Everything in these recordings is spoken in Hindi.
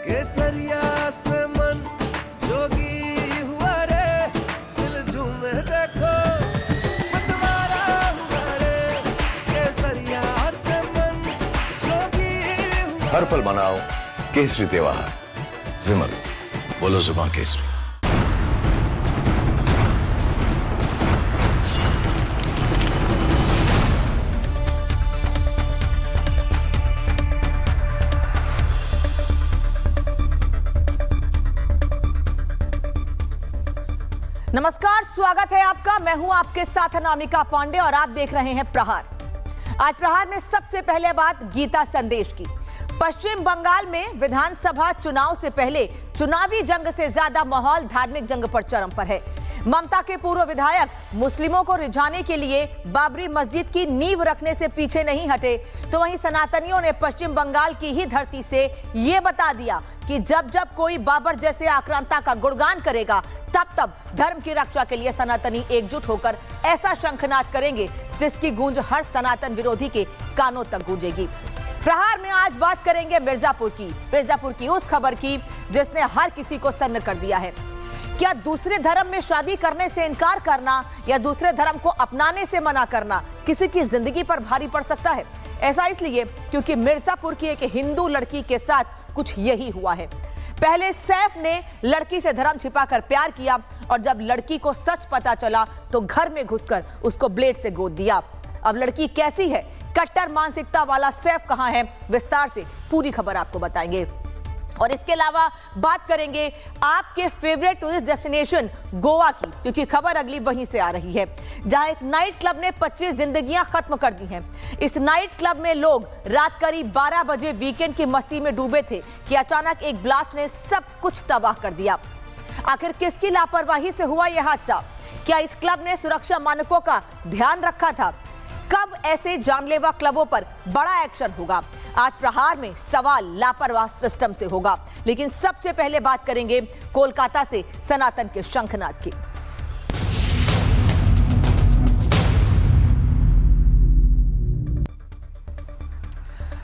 केसरिया से मन जोगी हुआ रे, दिल झूमे देखो मतवारा हुआ रे, केसरिया से मन जोगी हुआ। हर पल मनाओ केसरी त्योहार। विमल, बोलो जुबान केसरी। नमस्कार, स्वागत है आपका। मैं हूं आपके साथ अनामिका पांडे और आप देख रहे हैं प्रहार। आज प्रहार में सबसे पहले बात गीता संदेश की। पश्चिम बंगाल में विधानसभा चुनाव से पहले चुनावी जंग से ज्यादा माहौल धार्मिक जंग पर चरम पर है। ममता के पूर्व विधायक मुस्लिमों को रिझाने के लिए बाबरी मस्जिद की नींव रखने से पीछे नहीं हटे, तो वहीं सनातनियों ने पश्चिम बंगाल की ही धरती से ये बता दिया कि जब जब कोई बाबर जैसे आक्रांता का गुणगान करेगा, तब तब धर्म की रक्षा के लिए सनातनी एकजुट होकर ऐसा शंखनाद करेंगे जिसकी गूंज हर सनातन विरोधी के कानों तक गूंजेगी। प्रहार में आज बात करेंगे मिर्जापुर की उस खबर की जिसने हर किसी को सन्न कर दिया है। क्या दूसरे धर्म में शादी करने से इनकार करना या दूसरे धर्म को अपनाने से मना करना किसी की जिंदगी पर भारी पड़ सकता है? ऐसा इसलिए क्योंकि मिर्जापुर की एक हिंदू लड़की के साथ कुछ यही हुआ है। पहले सैफ ने लड़की से धर्म छिपाकर प्यार किया और जब लड़की को सच पता चला तो घर में घुसकर उसको ब्लेड से गोद दिया। अब लड़की कैसी है, कट्टर मानसिकता वाला सैफ कहां है, विस्तार से पूरी खबर आपको बताएंगे। और इसके अलावा बात करेंगे आपके फेवरेट टूरिस्ट डेस्टिनेशन गोवा की, क्योंकि खबर अगली वहीं से आ रही है, जहां एक नाइट क्लब ने 25 जिंदगियां खत्म कर दी हैं। इस नाइट क्लब में लोग रात करीब 12 बजे वीकेंड की मस्ती में डूबे थे कि अचानक एक ब्लास्ट ने सब कुछ तबाह कर दिया। आखिर किसकी लापरवाही से हुआ यह हादसा? क्या इस क्लब ने सुरक्षा मानकों का ध्यान रखा था? कब ऐसे जानलेवा क्लबों पर बड़ा एक्शन होगा? आज प्रहार में सवाल लापरवाह सिस्टम से होगा। लेकिन सबसे पहले बात करेंगे कोलकाता से सनातन के शंखनाद की।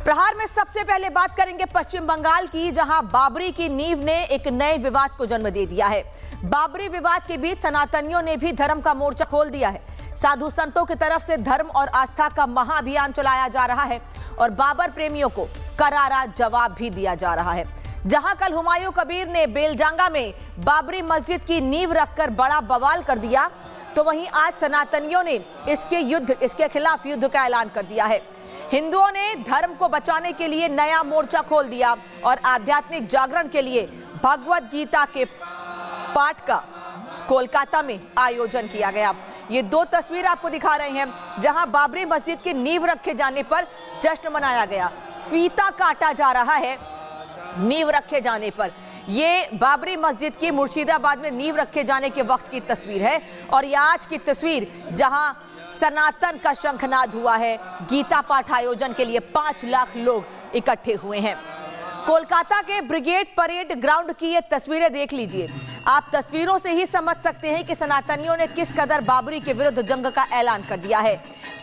प्रहार में सबसे पहले बात करेंगे पश्चिम बंगाल की, जहां बाबरी की नींव ने एक नए विवाद को जन्म दे दिया है। बाबरी विवाद के बीच सनातनियों ने भी धर्म का मोर्चा खोल दिया है। साधु संतों की तरफ से धर्म और आस्था का महाअभियान चलाया जा रहा है और बाबर प्रेमियों को करारा जवाब भी दिया जा रहा है। जहां कल हुमायूं कबीर ने बेलडांगा में बाबरी मस्जिद की नींव रखकर बड़ा बवाल कर दिया, तो वहीं आज सनातनियों ने इसके खिलाफ युद्ध का ऐलान कर दिया है। हिंदुओं ने धर्म को बचाने के लिए नया मोर्चा खोल दिया और आध्यात्मिक जागरण के लिए भगवद गीता के पाठ का कोलकाता में आयोजन किया गया। ये दो तस्वीर आपको दिखा रहे हैं जहां बाबरी मस्जिद की नींव रखे जाने पर जश्न मनाया गया। फीता काटा जा रहा है नींव रखे जाने पर। ये बाबरी मस्जिद की मुर्शिदाबाद में नींव रखे जाने के वक्त की तस्वीर है और ये आज की तस्वीर जहां सनातन का शंखनाद हुआ है। गीता पाठ आयोजन के लिए 5 लाख लोग इकट्ठे हुए हैं। कोलकाता के ब्रिगेड परेड ग्राउंड की ये तस्वीरें देख लीजिए। आप तस्वीरों से ही समझ सकते हैं कि सनातनियों ने किस कदर बाबरी के विरुद्ध जंग का ऐलान कर दिया है।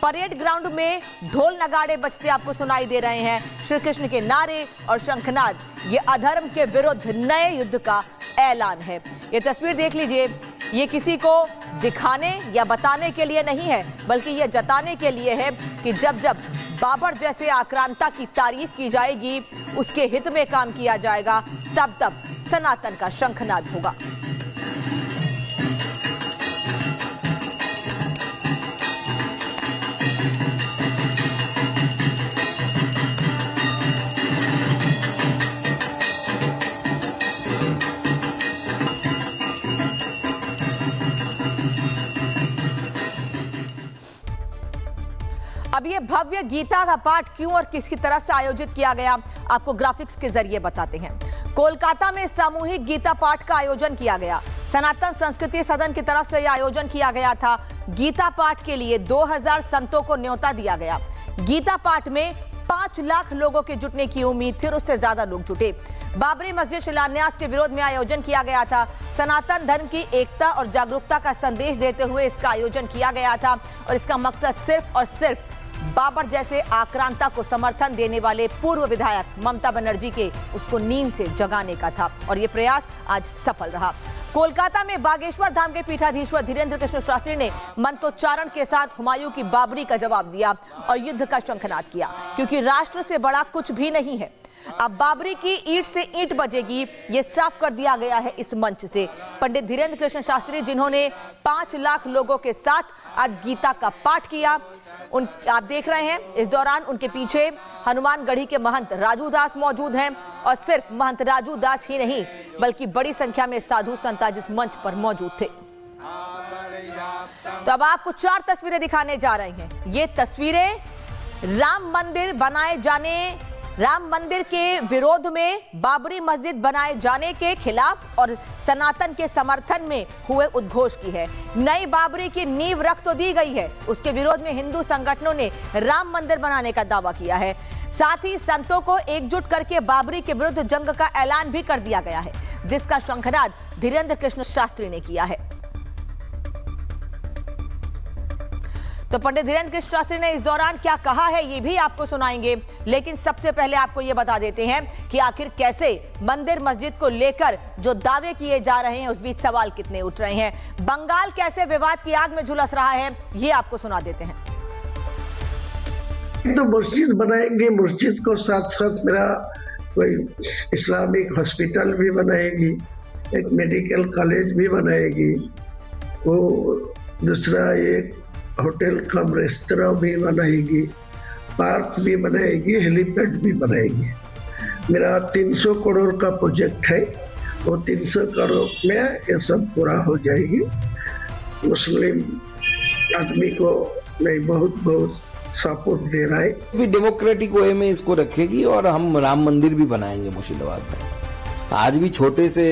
परेड ग्राउंड में ढोल नगाड़े बजते आपको सुनाई दे रहे हैं, श्री कृष्ण के नारे और शंखनाद। ये अधर्म के विरुद्ध नए युद्ध का ऐलान है। ये तस्वीर देख लीजिए, ये किसी को दिखाने या बताने के लिए नहीं है, बल्कि ये जताने के लिए है कि जब जब बाबर जैसे आक्रांता की तारीफ की जाएगी, उसके हित में काम किया जाएगा, तब तब सनातन का शंखनाद होगा। अब ये भव्य गीता का पाठ क्यों और किसकी तरफ से आयोजित किया गया, आपको ग्राफिक्स के जरिए बताते हैं। कोलकाता में सामूहिक गीता पाठ का आयोजन किया गया। सनातन संस्कृति सदन की तरफ से यह आयोजन किया गया था। गीता पाठ के लिए 2000 संतों को न्योता दिया गया। गीता पाठ में 5 लाख लोगों के जुटने की उम्मीद थी और उससे ज्यादा लोग जुटे। बाबरी मस्जिद शिलान्यास के विरोध में आयोजन किया गया था। सनातन धर्म की एकता और जागरूकता का संदेश देते हुए इसका आयोजन किया गया था और इसका मकसद सिर्फ और सिर्फ बाबर जैसे आक्रांता को समर्थन देने वाले पूर्व विधायक ममता बनर्जी के उसको नींद से जगाने का था और ये प्रयास आज सफल रहा। कोलकाता में बागेश्वर धाम के पीठाधीश्वर धीरेन्द्र कृष्ण शास्त्री ने मंत्रोच्चारण के साथ हुमायूं की बाबरी का जवाब दिया और युद्ध का शंखनाद किया, क्योंकि राष्ट्र से बड़ा कुछ भी नहीं है। अब बाबरी की ईंट से ईंट बजेगी, ये साफ कर दिया गया है इस मंच से। पंडित धीरेन्द्र कृष्ण शास्त्री, जिन्होंने 5 लाख लोगों के साथ आज गीता का पाठ किया, आप देख रहे हैं इस दौरान उनके पीछे हनुमानगढ़ी के महंत राजू दास मौजूद हैं और सिर्फ महंत राजू दास ही नहीं बल्कि बड़ी संख्या में साधु संत आज इस मंच पर मौजूद थे। तो अब आपको 4 तस्वीरें दिखाने जा रही हैं। ये तस्वीरें राम मंदिर के विरोध में बाबरी मस्जिद बनाए जाने के खिलाफ और सनातन के समर्थन में हुए उद्घोष की है। नई बाबरी की नींव रख तो दी गई है, उसके विरोध में हिंदू संगठनों ने राम मंदिर बनाने का दावा किया है। साथ ही संतों को एकजुट करके बाबरी के विरुद्ध जंग का ऐलान भी कर दिया गया है, जिसका शंखनाद धीरेन्द्र कृष्ण शास्त्री ने किया है। तो पंडित धीरेन्द्र कृष्ण शास्त्री ने इस दौरान क्या कहा है ये भी आपको सुनाएंगे, लेकिन सबसे पहले आपको ये बता देते हैं कि आखिर कैसे मंदिर मस्जिद को लेकर जो दावे किए जा रहे हैं उस बीच सवाल कितने उठ रहे हैं। बंगाल कैसे विवाद की आग में झुलस रहा है ये आपको सुना देते हैं। तो मस्जिद बनाएंगे, मस्जिद को साथ साथ मेरा कोई इस्लामिक हॉस्पिटल भी बनाएगी, एक मेडिकल कॉलेज भी बनाएगी, वो दूसरा एक होटल कम रेस्तरां भी बनाएगी, पार्क भी बनाएगी, हेलीपैड भी बनाएगी। मेरा 300 करोड़ का प्रोजेक्ट है, वो 300 करोड़ में ये सब पूरा हो जाएगी। मुस्लिम आदमी को मैं बहुत बहुत सपोर्ट दे रहा है। भी डेमोक्रेटिक वे में इसको रखेगी और हम राम मंदिर भी बनाएंगे मुर्शिदाबाद में। आज भी छोटे से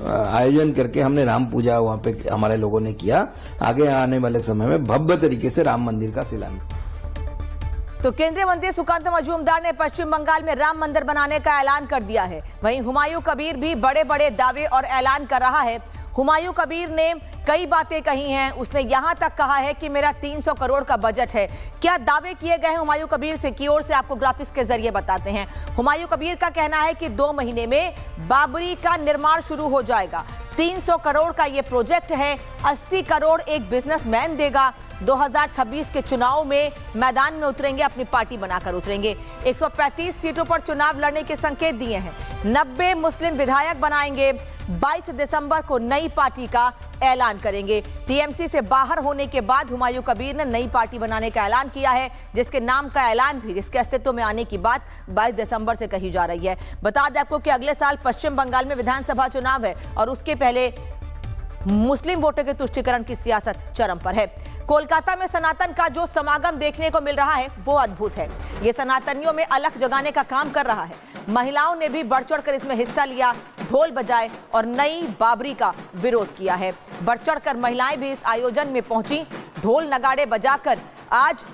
आयोजन करके हमने राम पूजा वहाँ पे हमारे लोगों ने किया। आगे आने वाले समय में भव्य तरीके से राम मंदिर का शिलान्यास। तो केंद्रीय मंत्री सुकांत मजूमदार ने पश्चिम बंगाल में राम मंदिर बनाने का ऐलान कर दिया है। वहीं हुमायूं कबीर भी बड़े बड़े दावे और ऐलान कर रहा है। हुमायूं कबीर ने कई बातें कही हैं। उसने यहां तक कहा है कि मेरा 300 करोड़ का बजट है। क्या दावे किए गए हैं हुमायूं कबीर से की ओर से आपको ग्राफिक्स के जरिए बताते हैं। हुमायूं कबीर का कहना है कि 2 महीने में बाबरी का निर्माण शुरू हो जाएगा। 300 करोड़ का ये प्रोजेक्ट है, 80 करोड़ एक बिजनेसमैन देगा। 2026 के चुनाव में मैदान में उतरेंगे, अपनी पार्टी बनाकर उतरेंगे। 135 सीटों पर चुनाव लड़ने के संकेत दिए हैं। 90 मुस्लिम विधायक बनाएंगे। 22 दिसंबर को नई पार्टी का ऐलान करेंगे। टीएमसी से बाहर होने के बाद हुमायूं कबीर ने नई पार्टी बनाने का ऐलान किया है, जिसके नाम का ऐलान भी, जिसके अस्तित्व में आने की बात 22 दिसंबर से कही जा रही है। बता दें आपको कि अगले साल पश्चिम बंगाल में विधानसभा चुनाव है और उसके पहले मुस्लिम वोटों के तुष्टीकरण की सियासत चरम पर है। कोलकाता में सनातन का जो समागम देखने को मिल रहा है वो अद्भुत है। ये सनातनियों में अलख जगाने का काम कर रहा है। महिलाओं ने भी बढ़ चढ़कर इसमें हिस्सा लिया, ढोल बजाए और नई बाबरी का विरोध किया है। बढ़ चढ़कर महिलाएं भी इस आयोजन में पहुंची। ढोल नगाड़े बजाकर आज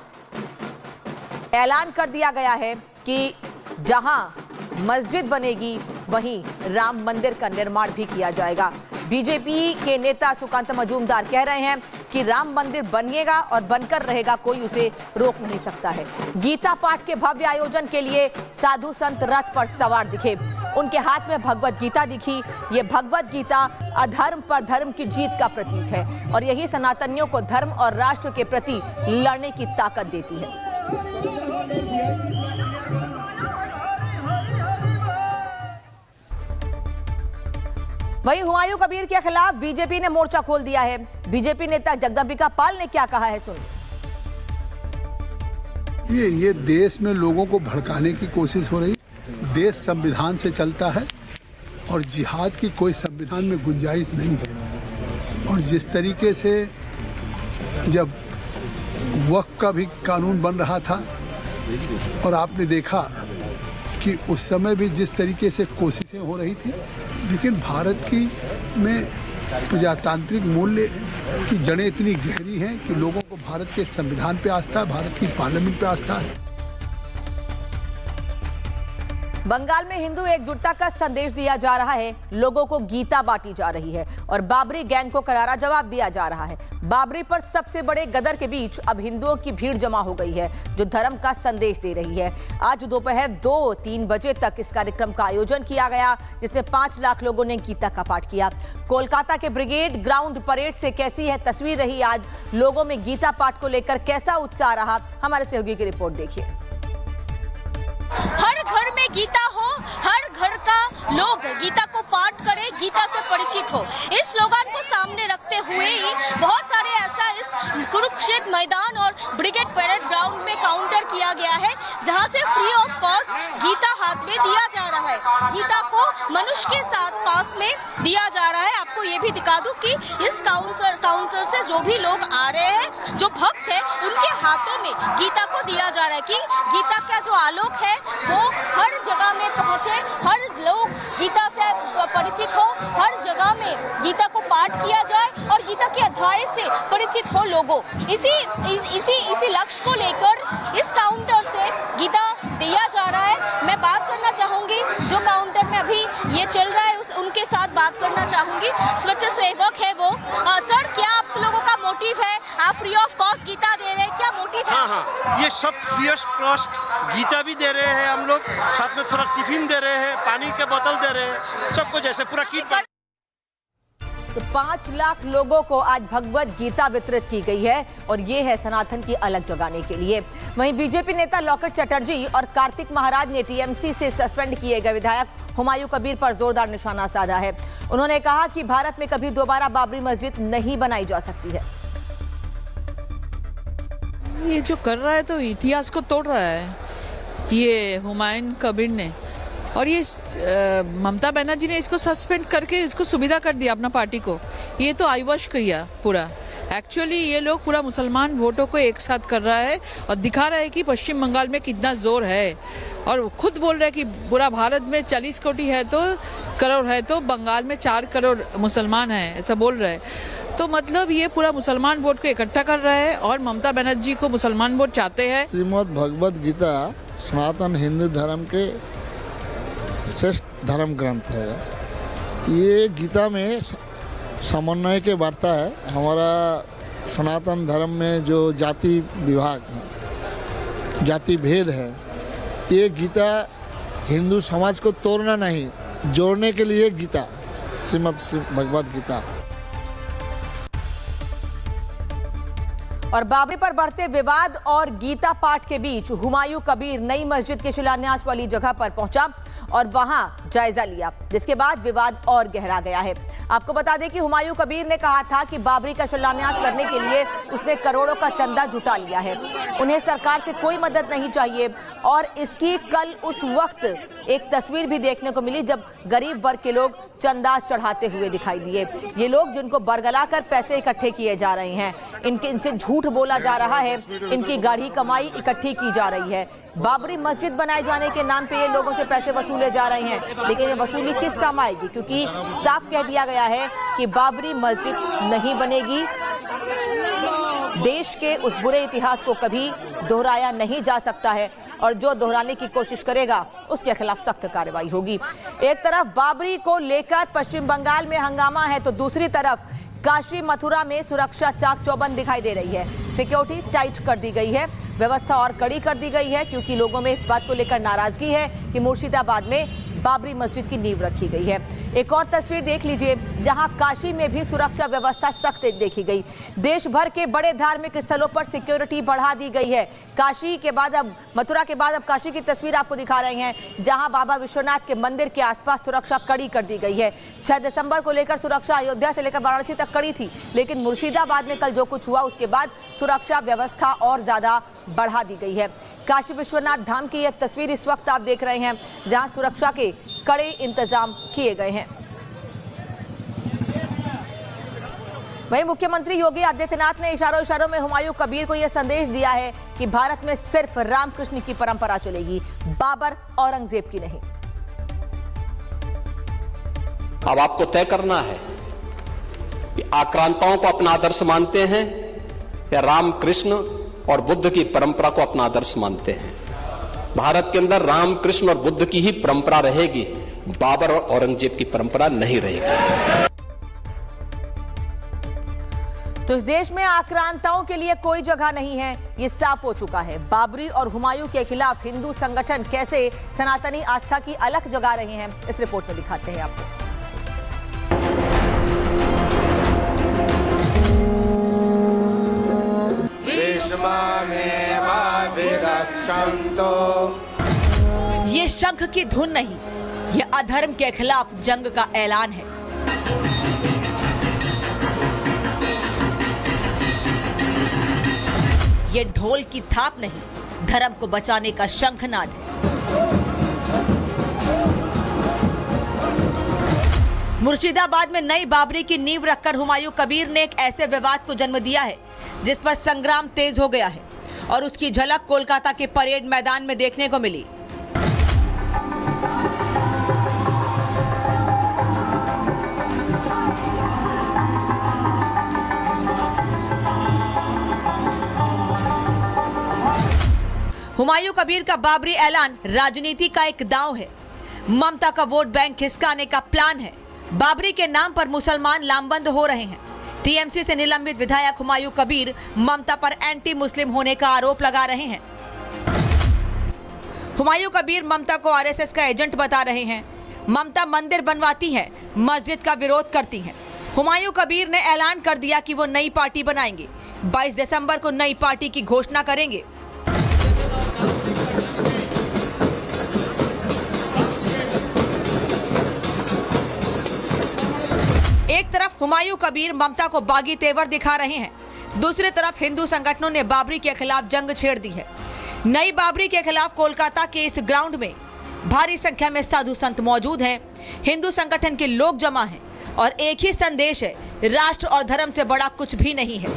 ऐलान कर दिया गया है कि जहां मस्जिद बनेगी वहीं राम मंदिर का निर्माण भी किया जाएगा। बीजेपी के नेता सुकांत मजूमदार कह रहे हैं कि राम मंदिर बनेगा और बनकर रहेगा, कोई उसे रोक नहीं सकता है। गीता पाठ के भव्य आयोजन के लिए साधु संत रथ पर सवार दिखे। उनके हाथ में भगवत गीता दिखी। ये भगवत गीता अधर्म पर धर्म की जीत का प्रतीक है और यही सनातनियों को धर्म और राष्ट्र के प्रति लड़ने की ताकत देती है। वहीं हुमायूं कबीर के खिलाफ बीजेपी ने मोर्चा खोल दिया है। बीजेपी नेता जगदम्बिका पाल ने क्या कहा है, सुनिए। ये देश में लोगों को भड़काने की कोशिश हो रही। देश संविधान से चलता है और जिहाद की कोई संविधान में गुंजाइश नहीं है। और जिस तरीके से जब वक्फ का भी कानून बन रहा था और आपने देखा कि उस समय भी जिस तरीके से कोशिशें हो रही थी, लेकिन भारत की में प्रजातांत्रिक मूल्य की जड़ें इतनी गहरी हैं कि लोगों को भारत के संविधान पे आस्था है, भारत की पार्लियामेंट पे आस्था है। बंगाल में हिंदू एकजुटता का संदेश दिया जा रहा है, लोगों को गीता बांटी जा रही है और बाबरी गैंग को करारा जवाब दिया जा रहा है। बाबरी पर सबसे बड़े गदर के बीच अब हिंदुओं की भीड़ जमा हो गई है जो धर्म का संदेश दे रही है। आज दोपहर 2-3 बजे तक इस कार्यक्रम का आयोजन किया गया जिसमें 5 लाख लोगों ने गीता का पाठ किया। कोलकाता के ब्रिगेड ग्राउंड परेड से कैसी है तस्वीर रही, आज लोगों में गीता पाठ को लेकर कैसा उत्साह रहा, हमारे सहयोगी की रिपोर्ट देखिए। हर घर में गीता हो, हर घर का लोग गीता को पाठ करे, गीता से परिचित हो, इस स्लोगन को सामने रखते हुए ही बहुत सारे ऐसा इस कुरुक्षेत्र मैदान और ब्रिगेड परेड ग्राउंड में काउंटर किया गया है जहां से फ्री ऑफ कॉस्ट गीता हाथ में दिया जा रहा है। गीता को मनुष्य के साथ पास में दिया जा रहा है। आपको ये भी दिखा दूं कि इस काउंटर से जो भी लोग आ रहे हैं, जो भक्त है, उनके हाथों में गीता को दिया जा रहा है कि गीता का जो आलोक है वो हर जगह में पहुंचे, हर लोग गीता से परिचित हो, हर जगह में गीता को पाठ किया जाए और गीता के अध्याय से परिचित हो लोगों। इसी लक्ष्य को लेकर इस काउंटर से गीता दिया जा रहा है। मैं बात करना चाहूंगी जो काउंटर में अभी ये चल रहा है उनके साथ बात करना चाहूंगी। स्वच्छ सेवक है वो। सर, क्या आप लोगों का मोटिव है? आप फ्री ऑफ कॉस्ट गीता दे रहे हैं, क्या मोटिव है? हाँ, ये सब फ्री ऑफ कॉस्ट गीता भी दे रहे हैं हम लोग, साथ में थोड़ा टिफिन दे रहे हैं, पानी के बोतल दे रहे हैं, सबको जैसे पूरा किट। तो 5 लाख लोगों को आज भगवत गीता वितरित की गई है और ये है सनातन की अलग जगाने के लिए। वहीं बीजेपी नेता लॉकेट चटर्जी और कार्तिक महाराज ने टीएमसी से सस्पेंड किए गए विधायक हुमायूं कबीर पर जोरदार निशाना साधा है। उन्होंने कहा कि भारत में कभी दोबारा बाबरी मस्जिद नहीं बनाई जा सकती है। ये जो कर रहा है तो इतिहास को तोड़ रहा है ये हुमायूं कबीर ने, और ये ममता बनर्जी ने इसको सस्पेंड करके इसको सुविधा कर दिया अपना पार्टी को। ये तो आईवश किया पूरा। एक्चुअली ये लोग पूरा मुसलमान वोटों को एक साथ कर रहा है और दिखा रहा है कि पश्चिम बंगाल में कितना जोर है, और खुद बोल रहा है कि पूरा भारत में 40 कोटी है तो करोड़ है तो बंगाल में 4 करोड़ मुसलमान हैं, ऐसा बोल रहा है। तो मतलब ये पूरा मुसलमान वोट को इकट्ठा कर रहा है और ममता बनर्जी को मुसलमान वोट चाहते हैं। श्रीमद् भगवद गीता सनातन हिंदू धर्म के श्रेष्ठ धर्म ग्रंथ है। ये गीता में समन्वय के वार्ता है। हमारा सनातन धर्म में जो जाति विभाग है, जाति भेद है, ये गीता हिंदू समाज को तोड़ना नहीं, जोड़ने के लिए गीता, श्रीमद् भगवद गीता। और बाबरी पर बढ़ते विवाद और गीता पाठ के बीच हुमायूं कबीर नई मस्जिद के शिलान्यास वाली जगह पर पहुंचा और वहां जायजा लिया, जिसके बाद विवाद और गहरा गया है। आपको बता दें कि हुमायूं कबीर ने कहा था कि बाबरी का शिलान्यास करने के लिए उसने करोड़ों का चंदा जुटा लिया है, उन्हें सरकार से कोई मदद नहीं चाहिए। और इसकी कल उस वक्त एक तस्वीर भी देखने को मिली जब गरीब वर्ग के लोग चंदा चढ़ाते हुए दिखाई दिए। ये लोग जिनको बरगला कर पैसे इकट्ठे किए जा रहे हैं, इनसे झूठ बोला जा रहा है, इनकी गाढ़ी कमाई इकट्ठी की जा रही है। बाबरी मस्जिद बनाए जाने के नाम पे ये लोगों से पैसे वसूले जा रहे हैं, लेकिन ये वसूली किस काम आएगी? क्योंकि साफ कह दिया गया है कि बाबरी मस्जिद नहीं बनेगी। देश के उस बुरे इतिहास को कभी दोहराया नहीं जा सकता है और जो दोहराने की कोशिश करेगा उसके खिलाफ सख्त कार्रवाई होगी। एक तरफ बाबरी को लेकर पश्चिम बंगाल में हंगामा है तो दूसरी तरफ काशी मथुरा में सुरक्षा चाक चौबंद दिखाई दे रही है। सिक्योरिटी टाइट कर दी गई है, व्यवस्था और कड़ी कर दी गई है क्योंकि लोगों में इस बात को लेकर नाराजगी है कि मुर्शिदाबाद में बाबरी मस्जिद की नींव रखी गई है। एक और तस्वीर देख लीजिए जहां काशी में भी सुरक्षा व्यवस्था सख्त देखी गई। देश भर के बड़े धार्मिक स्थलों पर सिक्योरिटी बढ़ा दी गई है। काशी के बाद अब मथुरा के बाद अब काशी की तस्वीर आपको दिखा रहे हैं जहां बाबा विश्वनाथ के मंदिर के आसपास सुरक्षा कड़ी कर दी गई है। 6 दिसंबर को लेकर सुरक्षा अयोध्या से लेकर वाराणसी तक कड़ी थी, लेकिन मुर्शिदाबाद में कल जो कुछ हुआ उसके बाद सुरक्षा व्यवस्था और ज्यादा बढ़ा दी गई है। काशी विश्वनाथ धाम की यह तस्वीर इस वक्त आप देख रहे हैं जहां सुरक्षा के कड़े इंतजाम किए गए हैं। वहीं मुख्यमंत्री योगी आदित्यनाथ ने इशारों में हुमायूं कबीर को यह संदेश दिया है कि भारत में सिर्फ रामकृष्ण की परंपरा चलेगी, बाबर औरंगजेब की नहीं। अब आपको तय करना है कि आक्रांताओं को अपना आदर्श मानते हैं या रामकृष्ण और बुद्ध की परंपरा को अपना आदर्श मानते हैं। भारत के अंदर राम, कृष्ण और बुद्ध की ही परंपरा रहेगी, बाबर और औरंगजेब की परंपरा नहीं रहेगी। तो इस देश में आक्रांताओं के लिए कोई जगह नहीं है, ये साफ हो चुका है। बाबरी और हुमायूं के खिलाफ हिंदू संगठन कैसे सनातनी आस्था की अलख जगा रहे हैं, इस रिपोर्ट में दिखाते हैं आपको। ये शंख की धुन नहीं, ये अधर्म के खिलाफ जंग का ऐलान है। ये ढोल की थाप नहीं, धर्म को बचाने का शंखनाद है। मुर्शिदाबाद में नई बाबरी की नींव रखकर हुमायूं कबीर ने एक ऐसे विवाद को जन्म दिया है जिस पर संग्राम तेज हो गया है और उसकी झलक कोलकाता के परेड मैदान में देखने को मिली। हुमायूं कबीर का बाबरी ऐलान राजनीति का एक दांव है। ममता का वोट बैंक खिसकाने का प्लान है। बाबरी के नाम पर मुसलमान लामबंद हो रहे हैं। टीएमसी से निलंबित विधायक हुमायूं कबीर ममता पर एंटी मुस्लिम होने का आरोप लगा रहे हैं। हुमायूं कबीर ममता को आरएसएस का एजेंट बता रहे हैं। ममता मंदिर बनवाती है, मस्जिद का विरोध करती हैं। हुमायूं कबीर ने ऐलान कर दिया कि वो नई पार्टी बनाएंगे। 22 दिसंबर को नई पार्टी की घोषणा करेंगे। एक तरफ हुमायूं कबीर ममता को बागी तेवर दिखा रहे हैं, दूसरी तरफ हिंदू संगठनों ने बाबरी के खिलाफ जंग छेड़ दी है। नई बाबरी के खिलाफ कोलकाता के इस ग्राउंड में भारी संख्या में साधु संत मौजूद हैं। हिंदू संगठन के लोग जमा हैं और एक ही संदेश है, राष्ट्र और धर्म से बड़ा कुछ भी नहीं है।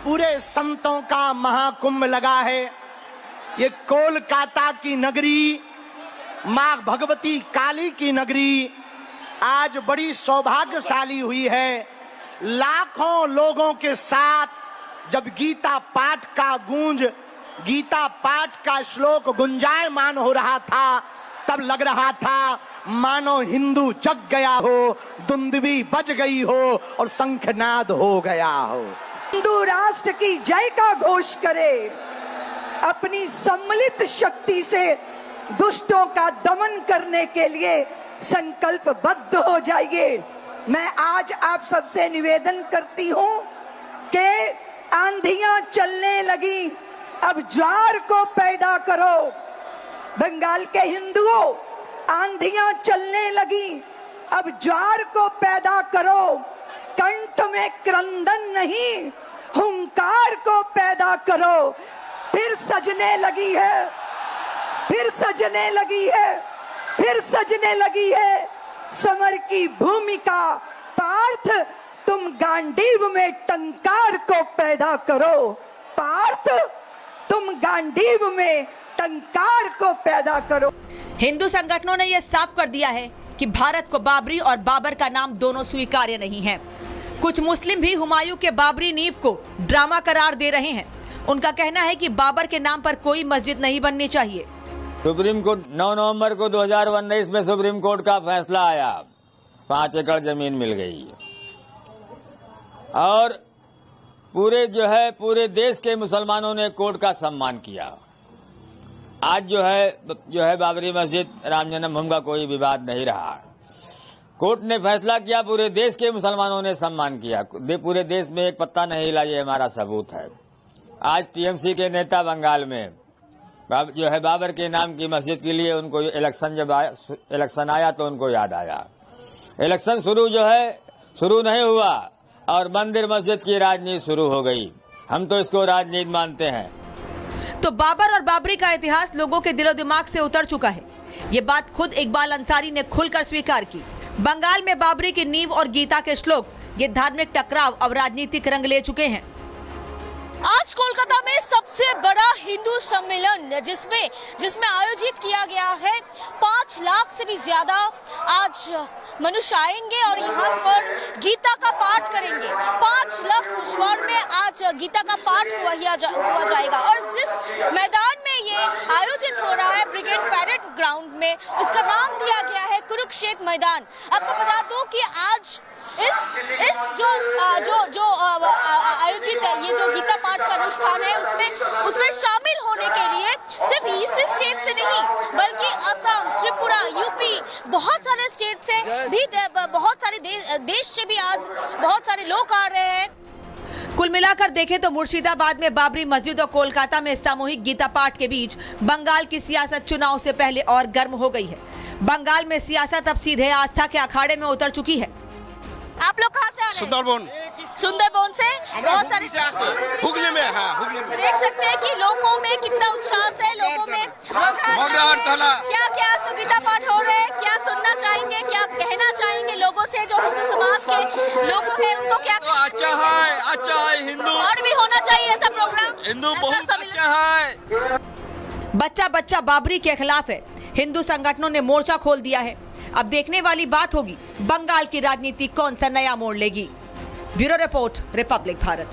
पूरे संतों का महाकुंभ लगा है। ये कोलकाता की नगरी, मां भगवती काली की नगरी आज बड़ी सौभाग्यशाली हुई है। लाखों लोगों के साथ जब गीता पाठ का गूंज, गीता पाठ का श्लोक गुंजायमान हो रहा था, तब लग रहा था मानो हिंदू जग गया हो, दुंदुभी बज गई हो और शंखनाद हो गया हो। हिंदू राष्ट्र की जय का घोष करे, अपनी सम्मिलित शक्ति से दुष्टों का दमन करने के लिए संकल्पबद्ध हो जाइए। मैं आज आप सबसे निवेदन करती हूं कि आंधियां चलने लगी, अब ज्वार को पैदा करो। बंगाल के हिंदुओं, आंधियां चलने लगी, अब ज्वार को पैदा करो। कंठ में क्रंदन नहीं, हुंकार को पैदा करो। फिर सजने लगी है, फिर सजने लगी है, फिर सजने लगी है समर की भूमिका। पार्थ, तुम गांडीव में टंकार को पैदा करो। पार्थ, तुम गांडीव में टंकार को पैदा करो। हिंदू संगठनों ने यह साफ कर दिया है कि भारत को बाबरी और बाबर का नाम दोनों स्वीकार्य नहीं है। कुछ मुस्लिम भी हुमायूं के बाबरी नींव को ड्रामा करार दे रहे हैं। उनका कहना है कि बाबर के नाम पर कोई मस्जिद नहीं बननी चाहिए। सुप्रीम कोर्ट 9 नवंबर को 2019 में सुप्रीम कोर्ट का फैसला आया, 5 एकड़ जमीन मिल गई और पूरे देश के मुसलमानों ने कोर्ट का सम्मान किया। आज जो है बाबरी मस्जिद, राम जन्मभूमि का कोई विवाद नहीं रहा। कोर्ट ने फैसला किया, पूरे देश के मुसलमानों ने सम्मान किया। पूरे देश में एक पत्ता नहीं हिला, ये हमारा सबूत है। आज टीएमसी के नेता बंगाल में बाबर के नाम की मस्जिद के लिए उनको इलेक्शन आया तो उनको याद आया। इलेक्शन शुरू नहीं हुआ और मंदिर मस्जिद की राजनीति शुरू हो गई। हम तो इसको राजनीति मानते हैं। तो बाबर और बाबरी का इतिहास लोगों के दिलो दिमाग से उतर चुका है। ये बात खुद इकबाल अंसारी ने खुलकर स्वीकार की। बंगाल में बाबरी की नींव और गीता के श्लोक, ये धार्मिक टकराव अब राजनीतिक रंग ले चुके हैं। आज कोलकाता में सबसे बड़ा हिंदू सम्मेलन जिसमें आयोजित किया गया है, 5 लाख से भी ज्यादा आज मनुष्य आएंगे और यहाँ पर गीता का पाठ करेंगे। 5 लाख स्वर में आज गीता का पाठ हुआ जाएगा और जिस मैदान में ये आयोजित हो रहा है ब्रिगेड परेड ग्राउंड में, उसका नाम दिया गया है कुरुक्षेत्र मैदान। आपको बता दूं कि आज इस जो आयोजित है ये जो गीता पाठ का अनुष्ठान है उसमें शामिल होने के लिए सिर्फ इसी स्टेट से नहीं बल्कि असम, त्रिपुरा, यूपी, बहुत सारे स्टेट से भी, बहुत सारे देश से भी आज बहुत सारे लोग आ रहे हैं। कुल मिलाकर देखें तो मुर्शिदाबाद में बाबरी मस्जिद और कोलकाता में सामूहिक गीता पाठ के बीच बंगाल की सियासत चुनाव से पहले और गर्म हो गई है। बंगाल में सियासत अब सीधे आस्था के अखाड़े में उतर चुकी है। आप लोग कहाँ से आ रहे हैं? सुंदरबन से। बहुत सारी हुगली में, हाँ, हुगली में देख सकते हैं कि लोगों में कितना उच्छ्वास है, लोगों में क्या गीता पाठ हो रहे हैं, क्या सुनना चाहेंगे, क्या कहना चाहेंगे लोगों से जो हिंदू समाज के लोग हैं उनको क्या? अच्छा है हिंदू और भी होना चाहिए ऐसा प्रोग्राम। हिंदू बहुत अच्छा है। बच्चा बाबरी के खिलाफ है। हिंदू संगठनों ने मोर्चा खोल दिया है। अब देखने वाली बात होगी बंगाल की राजनीति कौन सा नया मोड़ लेगी। Bureau report, Republic Bharat.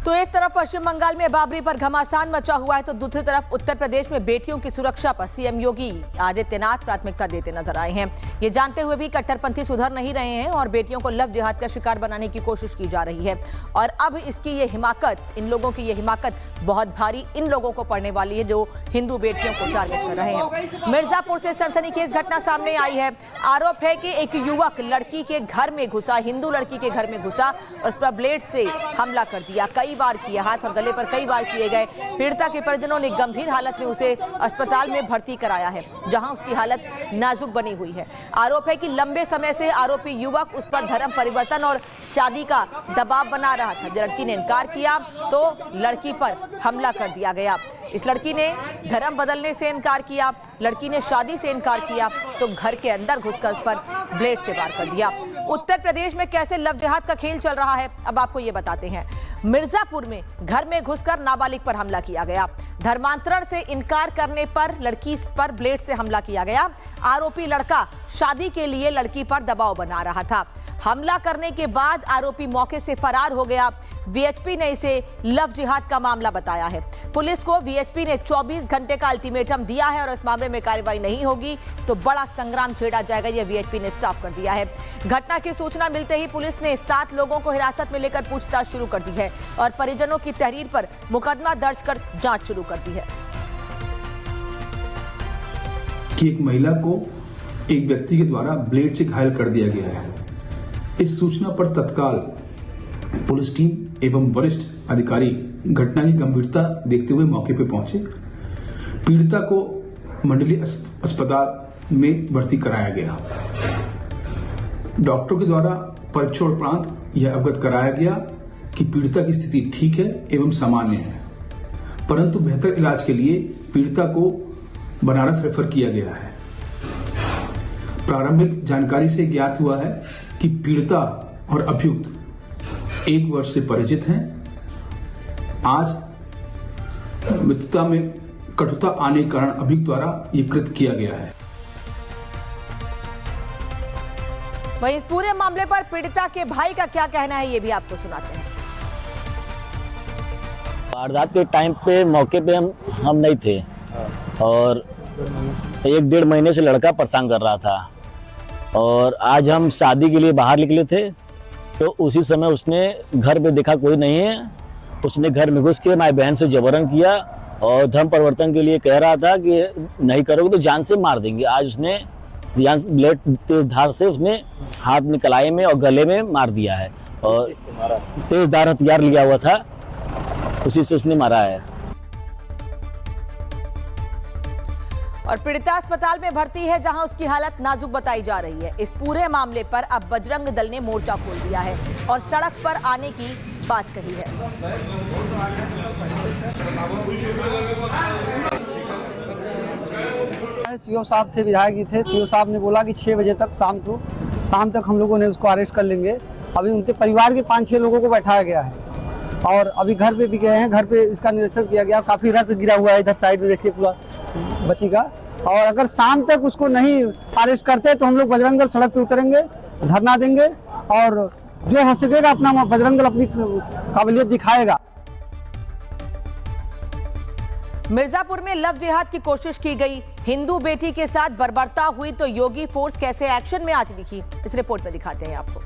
तो एक तरफ पश्चिम बंगाल में बाबरी पर घमासान मचा हुआ है तो दूसरी तरफ उत्तर प्रदेश में बेटियों की सुरक्षा पर सीएम योगी आदित्यनाथ प्राथमिकता देते नजर आए हैं। ये जानते हुए भी कट्टरपंथी सुधर नहीं रहे हैं और बेटियों को लव जिहाद का शिकार बनाने की कोशिश की जा रही है। और अब इसकी ये हिमाकत, इन लोगों की ये हिमाकत बहुत भारी इन लोगों को पड़ने वाली है जो हिंदू बेटियों को टारगेट कर रहे हैं। मिर्जापुर से सनसनीखेज घटना सामने आई है। आरोप है कि एक युवक लड़की के घर में घुसा, हिंदू लड़की के घर में घुसा, उस पर ब्लेड से हमला कर दिया। कई बार किए, हाथ और गले पर कई बार किए गए। पीड़िता के परिजनों ने गंभीर हालत में उसे अस्पताल में भर्ती कराया है जहां उसकी हालत नाजुक बनी हुई है। आरोप है कि लंबे समय से आरोपी युवक उस पर धर्म परिवर्तन और शादी का दबाव बना रहा था। जब लड़की ने इनकार किया तो लड़की पर हमला कर दिया गया। इस लड़की ने धर्म बदलने से इनकार किया, लड़की ने शादी से इनकार किया तो घर के अंदर घुसकर पर ब्लेड से वार कर दिया। उत्तर प्रदेश में कैसे लव जिहाद का खेल चल रहा है अब आपको ये बताते हैं। मिर्जापुर में घर में घुसकर नाबालिग पर हमला किया गया। धर्मांतरण से इनकार करने पर लड़की पर ब्लेड से हमला किया गया। आरोपी लड़का शादी के लिए लड़की पर दबाव बना रहा था। हमला करने के बाद आरोपी मौके से फरार हो गया। वीएचपी ने इसे लव जिहाद का मामला बताया है। पुलिस को वीएचपी ने 24 घंटे का अल्टीमेटम दिया है और इस मामले में कार्रवाई नहीं होगी तो बड़ा संग्राम छेड़ा जाएगा, यह वीएचपी ने साफ कर दिया है। घटना की सूचना मिलते ही पुलिस ने 7 लोगों को हिरासत में लेकर पूछताछ शुरू कर दी है और परिजनों की तहरीर पर मुकदमा दर्ज कर जांच शुरू कर दी है। कि एक महिला को एक व्यक्ति के द्वारा ब्लेड से घायल कर दिया गया है। इस सूचना पर तत्काल पुलिस टीम एवं वरिष्ठ अधिकारी घटना की गंभीरता देखते हुए मौके पर पहुंचे। पीड़िता को मंडलीय अस्पताल में भर्ती कराया गया। डॉक्टरों के द्वारा परीक्षण उपरांत यह अवगत कराया गया कि पीड़िता की स्थिति ठीक है एवं सामान्य है, परंतु बेहतर इलाज के लिए पीड़िता को बनारस रेफर किया गया है। प्रारंभिक जानकारी से ज्ञात हुआ है कि पीड़िता और अभियुक्त 1 वर्ष से परिचित हैं। आज मित्रता में कटुता आने के कारण अभियुक्त द्वारा यह कृत्य किया गया है। वहीं इस पूरे मामले पर पीड़िता के भाई का क्या कहना है ये भी आपको सुनाते हैं। वारदात के टाइम पे मौके पे हम नहीं थे और 1-1.5 महीने से लड़का परेशान कर रहा था और आज हम शादी के लिए बाहर निकले थे तो उसी समय उसने घर पे देखा कोई नहीं है, उसने घर में घुस के हमारी बहन से जबरन किया और धर्म परिवर्तन के लिए कह रहा था कि नहीं करोगे तो जान से मार देंगे। आज उसने ब्लेड तेज धार से उसने हाथ में, कलाई में और गले में मार दिया है और तेज धार हथियार लिया हुआ था, उसी से उसने मारा है। और पीड़िता अस्पताल में भर्ती है जहां उसकी हालत नाजुक बताई जा रही है। इस पूरे मामले पर अब बजरंग दल ने मोर्चा खोल दिया है और सड़क पर आने की बात कही है। सीओ साहब थे, विधायक जी थे। सीओ साहब ने बोला कि 6 बजे तक शाम तक हम लोगों ने उसको अरेस्ट कर लेंगे। अभी उनके परिवार के 5-6 लोगों को बैठाया गया है और अभी घर पे भी गए हैं। घर पे इसका निरीक्षण किया गया। काफी रक्त गिरा हुआ है, इधर साइड में देखिए पूरा बच्ची का। और अगर शाम तक उसको नहीं अरेस्ट करते तो हम लोग बजरंग दल सड़क पे उतरेंगे, धरना देंगे और जो हो सकेगा अपना बजरंग दल अपनी काबिलियत दिखाएगा। मिर्जापुर में लव जिहाद की कोशिश की गई, हिंदू बेटी के साथ बर्बरता हुई तो योगी फोर्स कैसे एक्शन में आती दिखी, इस रिपोर्ट में दिखाते हैं आपको।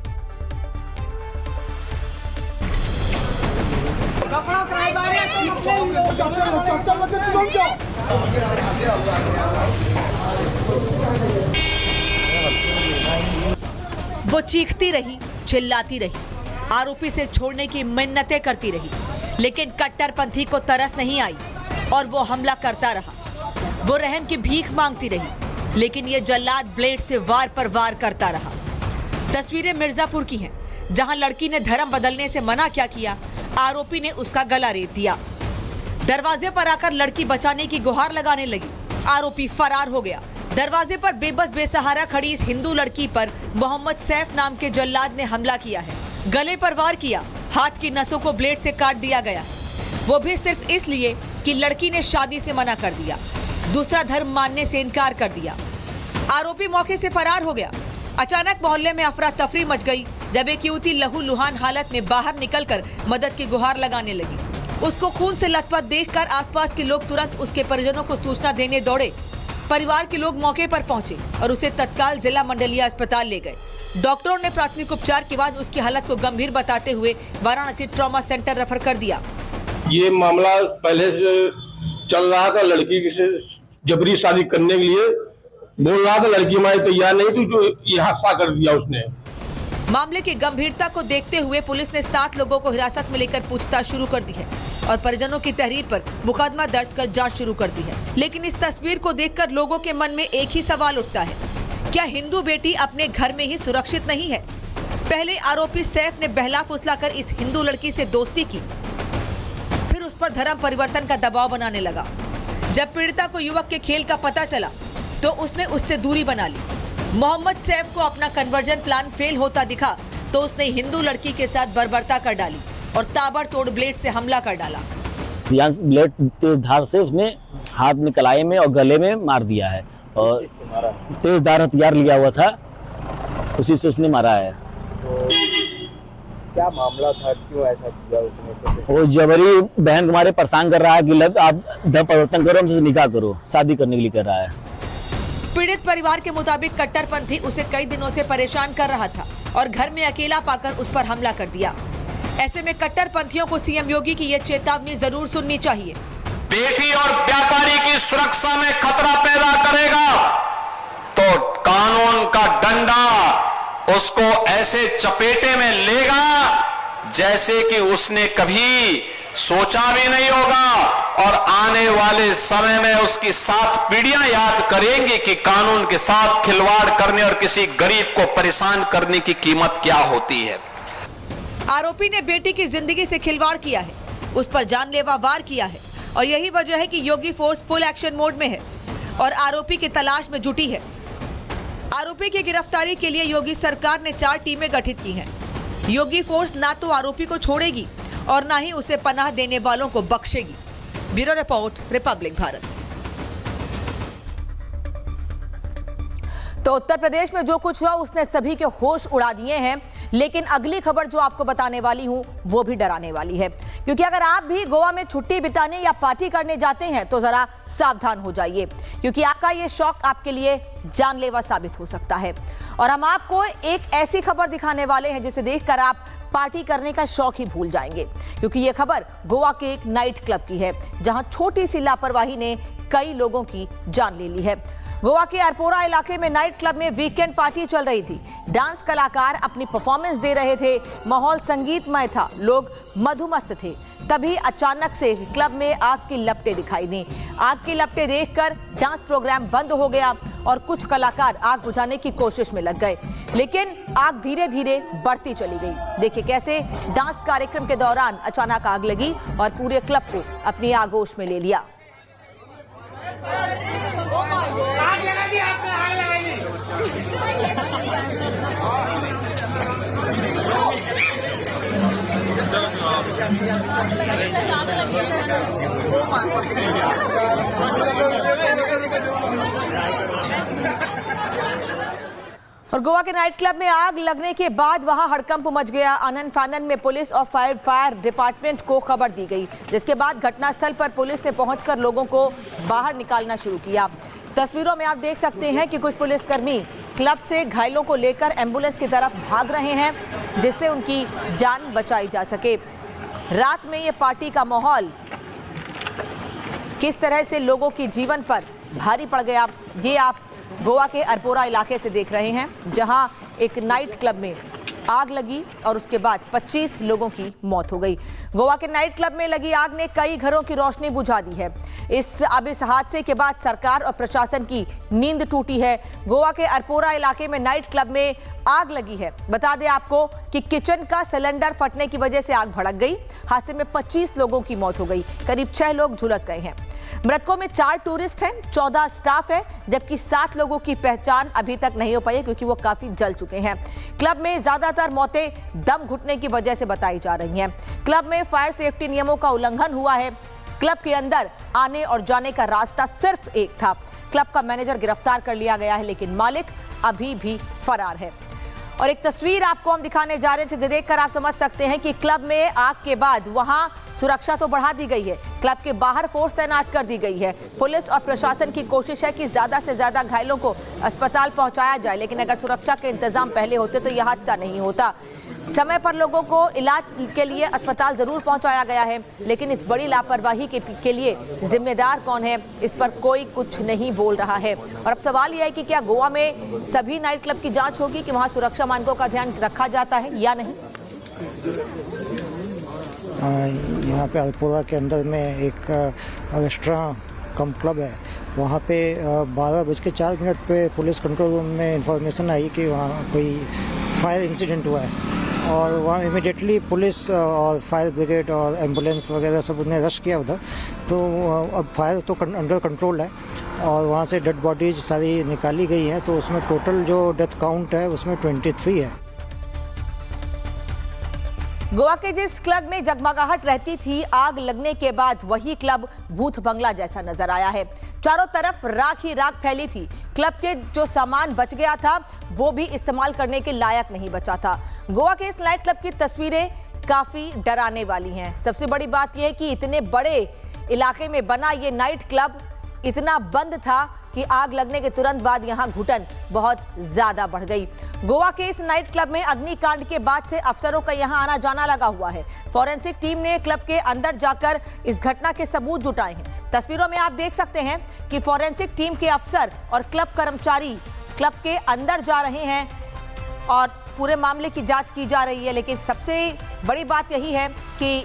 वो चीखती रही, चिल्लाती रही, आरोपी से छोड़ने की मिन्नतें करती रही, लेकिन कट्टरपंथी को तरस नहीं आई और वो हमला करता रहा। वो रहम की भीख मांगती रही, लेकिन ये जल्लाद ब्लेड से वार पर वार करता रहा। तस्वीरें मिर्जापुर की हैं, जहां लड़की ने धर्म बदलने से मना क्या किया, आरोपी ने उसका गला रेत दिया। दरवाजे पर आकर लड़की बचाने की गुहार लगाने लगी, आरोपी फरार हो गया। दरवाजे पर बेबस बेसहारा खड़ी इस हिंदू लड़की पर मोहम्मद सैफ नाम के जल्लाद ने हमला किया है। गले पर वार किया, हाथ की नसों को ब्लेड से काट दिया गया, वो भी सिर्फ इसलिए कि लड़की ने शादी से मना कर दिया, दूसरा धर्म मानने से इनकार कर दिया। आरोपी मौके से फरार हो गया। अचानक मोहल्ले में अफरा तफरी मच गई जब एक युवती लहूलुहान हालत में बाहर निकलकर मदद की गुहार लगाने लगी। उसको खून से लथपथ देखकर आसपास के लोग तुरंत उसके परिजनों को सूचना देने दौड़े। परिवार के लोग मौके पर पहुंचे और उसे तत्काल जिला मंडलीय अस्पताल ले गए। डॉक्टरों ने प्राथमिक उपचार के बाद उसकी हालत को गंभीर बताते हुए वाराणसी ट्रॉमा सेंटर रेफर कर दिया। ये मामला पहले से चल रहा था, लड़की से जबरी शादी करने के लिए बोल रहा था, लड़की हमारी तैयार नहीं थी, जो ये हादसा कर दिया उसने। मामले की गंभीरता को देखते हुए पुलिस ने 7 लोगों को हिरासत में लेकर पूछताछ शुरू कर दी है और परिजनों की तहरीर पर मुकदमा दर्ज कर जांच शुरू कर दी है। लेकिन इस तस्वीर को देखकर लोगों के मन में एक ही सवाल उठता है, क्या हिंदू बेटी अपने घर में ही सुरक्षित नहीं है? पहले आरोपी सैफ ने बहला फुसलाकर इस हिंदू लड़की से दोस्ती की, फिर उस पर धर्म परिवर्तन का दबाव बनाने लगा। जब पीड़िता को युवक के खेल का पता चला तो उसने उससे दूरी बना ली। मोहम्मद सैफ को अपना कन्वर्जन प्लान फेल होता दिखा तो उसने हिंदू लड़की के साथ बर्बरता कर डाली और ताबड़तोड़ ब्लेड से हमला कर डाला। ब्लेड तेज धार से उसने हाथ में, कलाई में और गले में मार दिया है और तेज धार हथियार लिया हुआ था, उसी से उसने मारा है। तो क्या मामला था, क्यों ऐसा किया उसने? वो जबरी बहन को हमारे परेशान कर रहा है कि आप धर्म परिवर्तन करो, हमसे निकाह करो, शादी करने के लिए कर रहा है। पीड़ित परिवार के मुताबिक कट्टरपंथी उसे कई दिनों से परेशान कर रहा था और घर में अकेला पाकर उस पर हमला कर दिया। ऐसे में कट्टरपंथियों को सीएम योगी की यह चेतावनी जरूर सुननी चाहिए। बेटी और व्यापारी की सुरक्षा में खतरा पैदा करेगा तो कानून का डंडा उसको ऐसे चपेटे में लेगा जैसे कि उसने कभी सोचा भी नहीं होगा, और आने वाले समय में उसकी 7 पीढ़ियां याद करेंगी कि कानून के साथ खिलवाड़ करने और किसी गरीब को परेशान करने की कीमत क्या होती है। आरोपी ने बेटी की जिंदगी से खिलवाड़ किया है, उस पर जानलेवा वार किया है और यही वजह है कि योगी फोर्स फुल एक्शन मोड में है और आरोपी की तलाश में जुटी है। आरोपी की गिरफ्तारी के लिए योगी सरकार ने 4 टीमें गठित की हैं। योगी फोर्स ना तो आरोपी को छोड़ेगी और ना ही उसे पनाह देने वालों को बख्शेगी। Bureau report, Republic Bharat. तो उत्तर प्रदेश में जो कुछ हुआ उसने सभी के होश उड़ा दिए हैं, लेकिन अगली खबर जो आपको बताने वाली हूं वो भी डराने वाली है, क्योंकि अगर आप भी गोवा में छुट्टी बिताने या पार्टी करने जाते हैं तो जरा सावधान हो जाइए, क्योंकि आपका ये शौक आपके लिए जानलेवा साबित हो सकता है। और हम आपको एक ऐसी खबर दिखाने वाले हैं जिसे देखकर आप पार्टी करने का शौक ही भूल जाएंगे, क्योंकि यह खबर गोवा के एक नाइट क्लब की है जहां छोटी सी लापरवाही ने कई लोगों की जान ले ली है। गोवा के अरपोरा इलाके में नाइट क्लब में वीकेंड पार्टी चल रही थी। डांस कलाकार अपनी परफॉर्मेंस दे रहे थे, माहौल संगीतमय था, लोग मधुमस्त थे। तभी अचानक से क्लब में आग की लपटें दिखाई दी। आग की लपटें देखकर डांस प्रोग्राम बंद हो गया और कुछ कलाकार आग बुझाने की कोशिश में लग गए, लेकिन आग धीरे धीरे बढ़ती चली गई। देखिए कैसे डांस कार्यक्रम के दौरान अचानक आग लगी और पूरे क्लब को अपनी आगोश में ले लिया। और गोवा के नाइट क्लब में आग लगने के बाद वहां हड़कंप मच गया। आनन फानन में पुलिस और फायर डिपार्टमेंट को खबर दी गई, जिसके बाद घटनास्थल पर पुलिस ने पहुंचकर लोगों को बाहर निकालना शुरू किया। तस्वीरों में आप देख सकते हैं कि कुछ पुलिसकर्मी क्लब से घायलों को लेकर एम्बुलेंस की तरफ भाग रहे हैं, जिससे उनकी जान बचाई जा सके। रात में ये पार्टी का माहौल किस तरह से लोगों की जीवन पर भारी पड़ गया, ये आप गोवा के अरपोरा इलाके से देख रहे हैं, जहां एक नाइट क्लब में आग लगी और उसके बाद 25 लोगों की मौत हो गई। गोवा के नाइट क्लब में लगी आग ने कई घरों की रोशनी बुझा दी है। इस हादसे के बाद सरकार और प्रशासन की नींद टूटी है। गोवा के अरपोरा इलाके में नाइट क्लब में आग लगी है। बता दें आपको कि किचन का सिलेंडर फटने की वजह से आग भड़क गई। हादसे में 25 लोगों की मौत हो गई, करीब 6 लोग झुलस गए हैं। मृतकों में 4 टूरिस्ट हैं, 14 स्टाफ है, जबकि 7 लोगों की पहचान अभी तक नहीं हो पाई है, क्योंकि वो काफी जल चुके हैं। क्लब में ज्यादातर मौतें दम घुटने की वजह से बताई जा रही हैं। क्लब में फायर सेफ्टी नियमों का उल्लंघन हुआ है। क्लब के अंदर आने और जाने का रास्ता सिर्फ एक था। क्लब का मैनेजर गिरफ्तार कर लिया गया है, लेकिन मालिक अभी भी फरार है। और एक तस्वीर आपको हम दिखाने जा रहे हैं, जिसे देखकर आप समझ सकते हैं कि क्लब में आग के बाद वहां सुरक्षा तो बढ़ा दी गई है। क्लब के बाहर फोर्स तैनात कर दी गई है। पुलिस और प्रशासन की कोशिश है कि ज्यादा से ज्यादा घायलों को अस्पताल पहुंचाया जाए, लेकिन अगर सुरक्षा के इंतजाम पहले होते तो यह हादसा नहीं होता। समय पर लोगों को इलाज के लिए अस्पताल जरूर पहुंचाया गया है, लेकिन इस बड़ी लापरवाही के लिए जिम्मेदार कौन है, इस पर कोई कुछ नहीं बोल रहा है। और अब सवाल यह है कि क्या गोवा में सभी नाइट क्लब की जांच होगी कि वहां सुरक्षा मानकों का ध्यान रखा जाता है या नहीं। यहाँ पे अरपोरा के अंदर में एक रेस्टोरेंट कम क्लब है। वहाँ पे 12:04 पे पुलिस कंट्रोल रूम में इंफॉर्मेशन आई कि वहाँ कोई फायर इंसिडेंट हुआ है, और वहाँ इमीडिएटली पुलिस और फायर ब्रिगेड और एम्बुलेंस वगैरह सब उन्हें रश किया उधर। तो अब फायर तो अंडर कंट्रोल है और वहाँ से डेड बॉडीज सारी निकाली गई हैं। तो उसमें टोटल जो डेथ काउंट है उसमें 23 है। गोवा के जिस क्लब में जगमगाहट रहती थी, आग लगने के बाद वही क्लब भूत बंगला जैसा नजर आया है। चारों तरफ राख ही राख फैली थी। क्लब के जो सामान बच गया था वो भी इस्तेमाल करने के लायक नहीं बचा था। गोवा के इस नाइट क्लब की तस्वीरें काफी डराने वाली हैं। सबसे बड़ी बात यह है कि इतने बड़े इलाके में बना ये नाइट क्लब इतना बंद था कि आग लगने के तुरंत बाद यहां घुटन बहुत ज्यादा बढ़ गई। गोवा के इस नाइट क्लब में अग्निकांड के बाद से अफसरों का यहां आना जाना लगा हुआ है। फॉरेंसिक टीम ने क्लब के अंदर जाकर इस घटना के सबूत जुटाए हैं। तस्वीरों में आप देख सकते हैं कि फॉरेंसिक टीम के अफसर और क्लब कर्मचारी क्लब के अंदर जा रहे हैं और पूरे मामले की जांच की जा रही है। लेकिन सबसे बड़ी बात यही है कि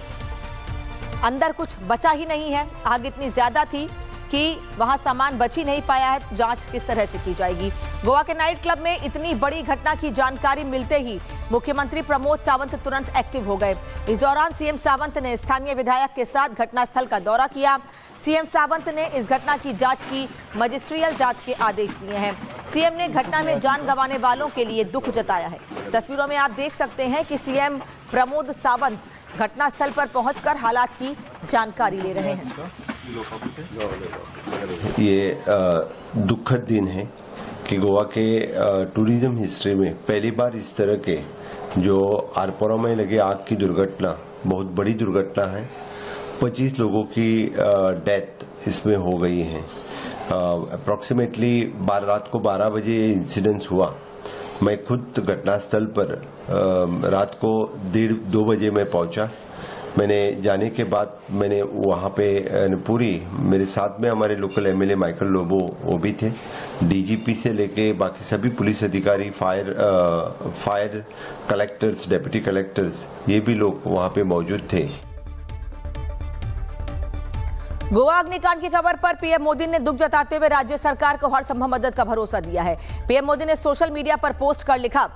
अंदर कुछ बचा ही नहीं है। आग इतनी ज्यादा थी कि वहां सामान बच ही नहीं पाया है। जांच किस तरह से की जाएगी। गोवा के नाइट क्लब में इतनी बड़ी घटना की जानकारी मिलते ही मुख्यमंत्री प्रमोद सावंत तुरंत एक्टिव हो गए। इस दौरान सीएम सावंत ने स्थानीय विधायक के साथ घटनास्थल का दौरा किया। सीएम सावंत ने इस घटना की जांच की मजिस्ट्रियल जांच के आदेश दिए हैं। सीएम ने घटना में जान गंवाने वालों के लिए दुख जताया है। तस्वीरों में आप देख सकते हैं कि सीएम प्रमोद सावंत घटनास्थल पर पहुंचकर हालात की जानकारी ले रहे हैं। ये दुखद दिन है कि गोवा के टूरिज्म हिस्ट्री में पहली बार इस तरह के जो अरपोरा में लगे आग की दुर्घटना बहुत बड़ी दुर्घटना है। 25 लोगों की डेथ इसमें हो गई है। अप्रॉक्सीमेटली रात को 12 बजे इंसिडेंस हुआ। मैं खुद घटनास्थल पर रात को 1:30-2 बजे मैं पहुंचा। मैंने जाने के बाद मैंने वहाँ पे पूरी मेरे साथ में हमारे लोकल एमएलए माइकल लोबो वो भी थे, डीजीपी से लेके बाकी सभी पुलिस अधिकारी, फायर कलेक्टर्स, डिप्टी कलेक्टर्स, ये भी लोग वहाँ पे मौजूद थे। गोवा अग्निकांड की खबर पर पीएम मोदी ने दुख जताते हुए राज्य सरकार को हर संभव मदद का भरोसा दिया है। पीएम मोदी ने सोशल मीडिया पर पोस्ट कर लिखा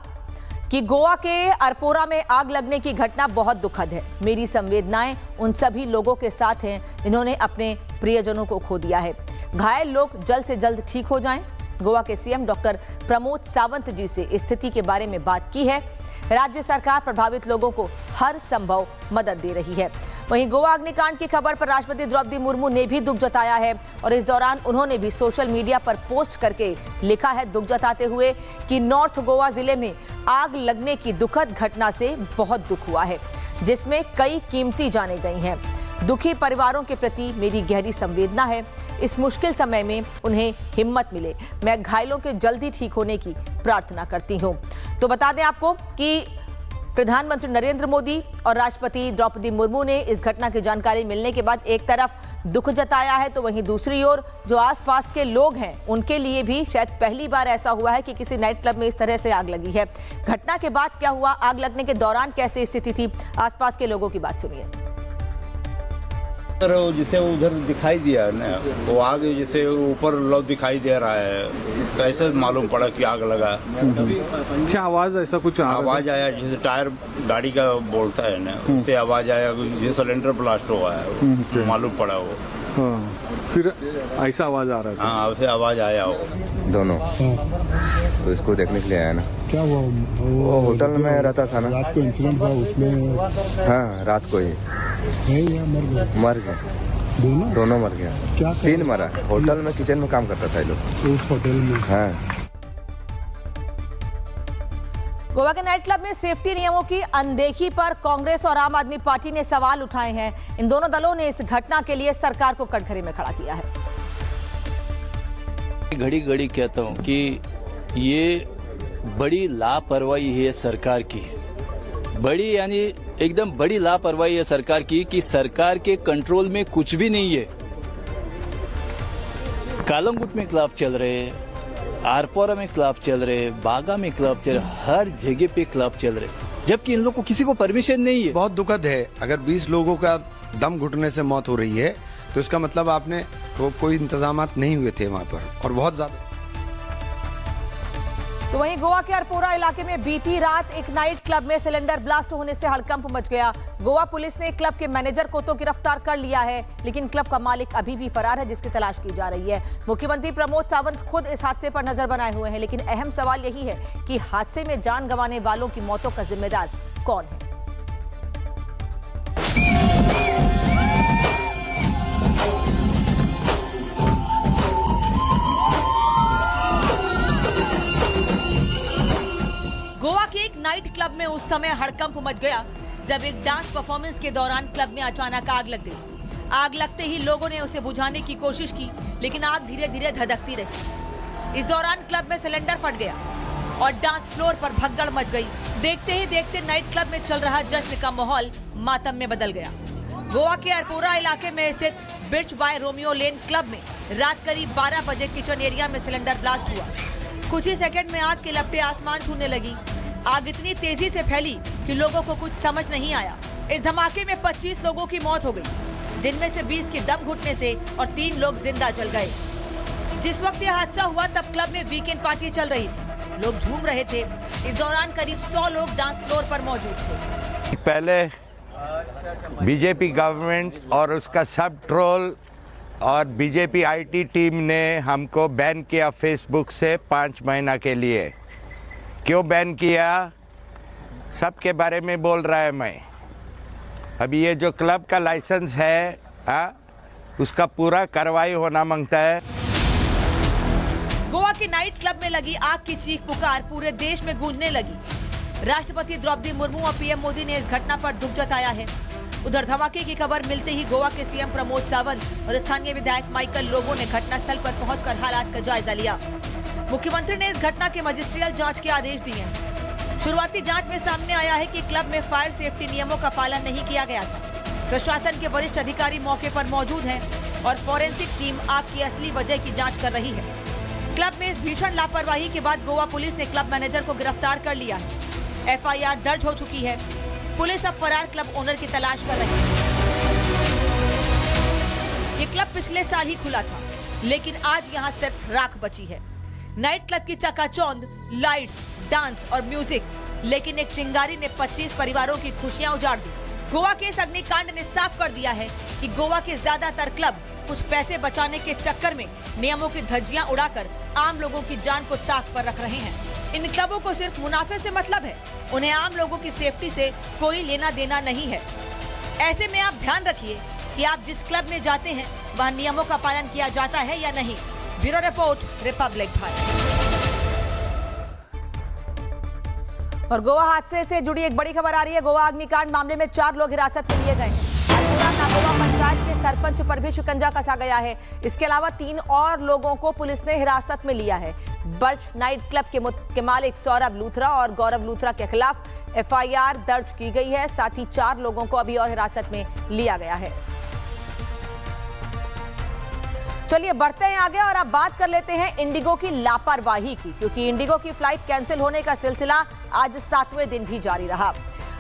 कि गोवा के अरपोरा में आग लगने की घटना बहुत दुखद है। मेरी संवेदनाएं उन सभी लोगों के साथ हैं जिन्होंने अपने प्रियजनों को खो दिया है। घायल लोग जल्द से जल्द ठीक हो जाएं। गोवा के सीएम डॉक्टर प्रमोद सावंत जी से स्थिति के बारे में बात की है। राज्य सरकार प्रभावित लोगों को हर संभव मदद दे रही है। वहीं गोवा अग्निकांड की खबर पर राष्ट्रपति द्रौपदी मुर्मू ने भी दुख जताया है और इस दौरान उन्होंने भी सोशल मीडिया पर पोस्ट करके लिखा है, दुख जताते हुए कि नॉर्थ गोवा जिले में आग लगने की दुखद घटना से बहुत दुख हुआ है, जिसमें कई कीमती जानें गई हैं। दुखी परिवारों के प्रति मेरी गहरी संवेदना है। इस मुश्किल समय में उन्हें हिम्मत मिले। मैं घायलों के जल्दी ठीक होने की प्रार्थना करती हूं। तो बता दें आपको कि प्रधानमंत्री नरेंद्र मोदी और राष्ट्रपति द्रौपदी मुर्मू ने इस घटना की जानकारी मिलने के बाद एक तरफ दुख जताया है, तो वहीं दूसरी ओर जो आसपास के लोग हैं उनके लिए भी शायद पहली बार ऐसा हुआ है कि किसी नाइट क्लब में इस तरह से आग लगी है। घटना के बाद क्या हुआ, आग लगने के दौरान कैसी स्थिति थी, आसपास के लोगों की बात सुनिए। जिसे उधर दिखाई दिया ना, वो आग जैसे ऊपर लो दिखाई दे रहा है, तो ऐसे मालूम पड़ा कि आग लगा। क्या आवाज, ऐसा कुछ आवाज आया जैसे टायर गाड़ी का बोलता है ना, उससे आवाज आया, जैसे सिलेंडर ब्लास्ट हुआ है, मालूम पड़ा वो। फिर ऐसा आवाज आ रहा था? हाँ, ऐसे आवाज आया वो। दोनों तो इसको देखने के लिए आया ना। क्या हुआ? वो होटल में रहता था ना। रात को इंसिडेंट हुआ उसमें? हाँ, रात को ही है या मर गए? दोनों मर गया। क्या 3 मरा। होटल में किचन में काम करता था ये लोग। उस होटल में? हाँ। गोवा के नाइट क्लब में सेफ्टी नियमों की अनदेखी पर कांग्रेस और आम आदमी पार्टी ने सवाल उठाए हैं। इन दोनों दलों ने इस घटना के लिए सरकार को कटघरे में खड़ा किया है। घड़ी घड़ी कहता हूं कि ये बड़ी लापरवाही है सरकार की, बड़ी यानी एकदम बड़ी लापरवाही है सरकार की कि सरकार के कंट्रोल में कुछ भी नहीं है। कालमगुट में क्लब चल रहे, आरपोरा में क्लब चल रहे, बागा में क्लब चल रहे, हर जगह पे क्लब चल रहे, जबकि इन लोगों को किसी को परमिशन नहीं है। बहुत दुखद है। अगर 20 लोगों का दम घुटने से मौत हो रही है तो इसका मतलब आपने कोई इंतजामात नहीं हुए थे वहां पर, और बहुत ज्यादा। तो वहीं गोवा के अरपोरा इलाके में बीती रात एक नाइट क्लब में सिलेंडर ब्लास्ट होने से हड़कंप मच गया। गोवा पुलिस ने क्लब के मैनेजर को तो गिरफ्तार कर लिया है, लेकिन क्लब का मालिक अभी भी फरार है, जिसकी तलाश की जा रही है। मुख्यमंत्री प्रमोद सावंत खुद इस हादसे पर नजर बनाए हुए हैं, लेकिन अहम सवाल यही है कि हादसे में जान गंवाने वालों की मौतों का जिम्मेदार कौन है। गोवा के एक नाइट क्लब में उस समय हड़कंप मच गया जब एक डांस परफॉर्मेंस के दौरान क्लब में अचानक आग लग गई। आग लगते ही लोगों ने उसे बुझाने की कोशिश की, लेकिन आग धीरे धीरे धधकती रही। इस दौरान क्लब में सिलेंडर फट गया और डांस फ्लोर पर भगदड़ मच गई। देखते ही देखते नाइट क्लब में चल रहा जश्न का माहौल मातम में बदल गया। गोवा के अरपोरा इलाके में स्थित birch by Romeo Lane club में रात करीब 12 बजे किचन एरिया में सिलेंडर ब्लास्ट हुआ। कुछ ही सेकंड में आग की लपटें आसमान छूने लगी। आग इतनी तेजी से फैली कि लोगों को कुछ समझ नहीं आया। इस धमाके में 25 लोगों की मौत हो गई, जिनमें से 20 की दम घुटने से और 3 लोग जिंदा जल गए। जिस वक्त यह हादसा हुआ तब क्लब में वीकेंड पार्टी चल रही थी, लोग झूम रहे थे। इस दौरान करीब 100 लोग डांस फ्लोर पर मौजूद थे। पहले बीजेपी गवर्नमेंट और उसका सब ट्रोल और बीजेपी आईटी टीम ने हमको बैन किया फेसबुक से 5 महीना के लिए। क्यों बैन किया, सबके बारे में बोल रहा है मैं। अभी ये जो क्लब का लाइसेंस है उसका पूरा कार्रवाई होना मांगता है। गोवा के नाइट क्लब में लगी आग की चीख पुकार पूरे देश में गूंजने लगी। राष्ट्रपति द्रौपदी मुर्मू और पीएम मोदी ने इस घटना पर दुख जताया है। उधर धमाके की खबर मिलते ही गोवा के सीएम प्रमोद सावंत और स्थानीय विधायक माइकल लोबो ने घटनास्थल पर पहुंचकर हालात का जायजा लिया। मुख्यमंत्री ने इस घटना के मजिस्ट्रियल जांच के आदेश दिए हैं। शुरुआती जांच में सामने आया है कि क्लब में फायर सेफ्टी नियमों का पालन नहीं किया गया था। प्रशासन के वरिष्ठ अधिकारी मौके पर मौजूद हैं और फॉरेंसिक टीम आग की असली वजह की जांच कर रही है। क्लब में इस भीषण लापरवाही के बाद गोवा पुलिस ने क्लब मैनेजर को गिरफ्तार कर लिया है। एफआईआर दर्ज हो चुकी है। पुलिस अब फरार क्लब ओनर की तलाश कर रही है। ये क्लब पिछले साल ही खुला था, लेकिन आज यहाँ सिर्फ राख बची है। नाइट क्लब की चकाचौंध, लाइट्स, डांस और म्यूजिक, लेकिन एक चिंगारी ने 25 परिवारों की खुशियां उजाड़ दी। गोवा के इस अग्निकांड ने साफ कर दिया है कि गोवा के ज्यादातर क्लब कुछ पैसे बचाने के चक्कर में नियमों की धज्जियां उड़ाकर आम लोगों की जान को ताक पर रख रहे हैं। इन क्लबों को सिर्फ मुनाफे से मतलब है, उन्हें आम लोगों की सेफ्टी से कोई लेना देना नहीं है। ऐसे में आप ध्यान रखिए कि आप जिस क्लब में जाते हैं वहाँ नियमों का पालन किया जाता है या नहीं। Bureau report, Republic Bharat. और गोवा हादसे से जुड़ी एक बड़ी खबर आ रही है। गोवा अग्निकांड मामले में 4 लोग हिरासत में लिए गए हैं। नागोवा पंचायत के सरपंच पर भी शिकंजा कसा गया है। इसके अलावा 3 और लोगों को पुलिस ने हिरासत में लिया है। बर्च नाइट क्लब के मालिक सौरभ लूथरा और गौरव लूथरा के खिलाफ FIR दर्ज की गई है। साथ ही 4 लोगों को अभी और हिरासत में लिया गया है। चलिए बढ़ते हैं आगे और अब बात कर लेते हैं इंडिगो की लापरवाही की, क्योंकि इंडिगो की फ्लाइट कैंसिल होने का सिलसिला आज 7वें दिन भी जारी रहा।